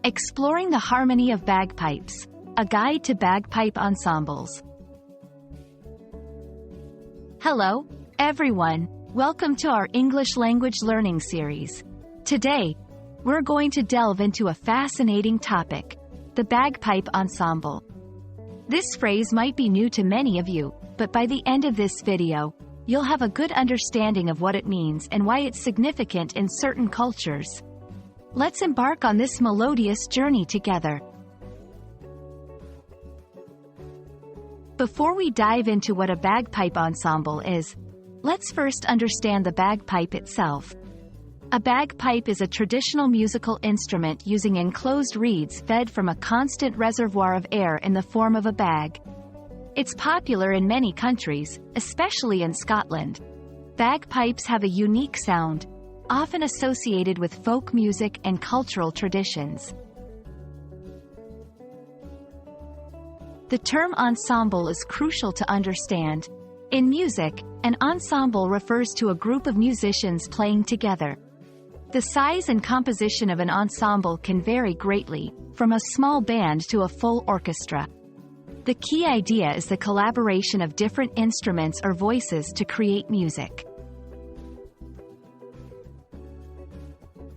Exploring the Harmony of Bagpipes, a guide to bagpipe ensembles. Hello, everyone. Welcome to our English language learning series. Today, we're going to delve into a fascinating topic, the bagpipe ensemble. This phrase might be new to many of you, but by the end of this video, you'll have a good understanding of what it means and why it's significant in certain cultures. Let's embark on this melodious journey together. Before we dive into what a bagpipe ensemble is, let's first understand the bagpipe itself. A bagpipe is a traditional musical instrument using enclosed reeds fed from a constant reservoir of air in the form of a bag. It's popular in many countries, especially in Scotland. Bagpipes have a unique sound, often associated with folk music and cultural traditions. The term ensemble is crucial to understand. In music, an ensemble refers to a group of musicians playing together. The size and composition of an ensemble can vary greatly, from a small band to a full orchestra. The key idea is the collaboration of different instruments or voices to create music.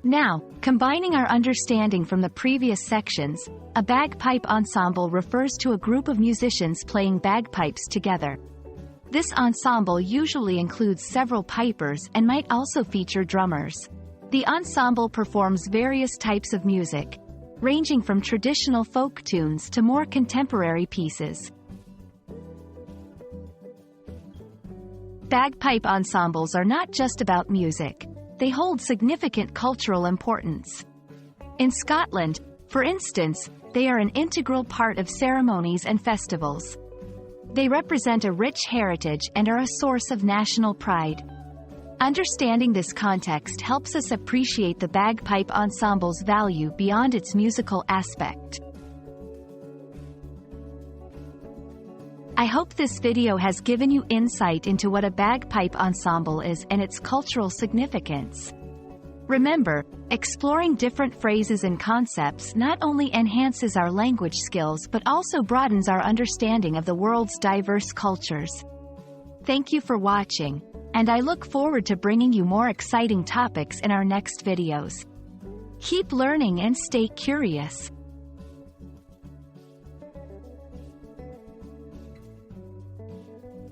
Now, combining our understanding from the previous sections, a bagpipe ensemble refers to a group of musicians playing bagpipes together. This ensemble usually includes several pipers and might also feature drummers. The ensemble performs various types of music, ranging from traditional folk tunes to more contemporary pieces. Bagpipe ensembles are not just about music. They hold significant cultural importance. In Scotland, for instance, they are an integral part of ceremonies and festivals. They represent a rich heritage and are a source of national pride. Understanding this context helps us appreciate the bagpipe ensemble's value beyond its musical aspect. I hope this video has given you insight into what a bagpipe ensemble is and its cultural significance. Remember, exploring different phrases and concepts not only enhances our language skills but also broadens our understanding of the world's diverse cultures. Thank you for watching, and I look forward to bringing you more exciting topics in our next videos. Keep learning and stay curious.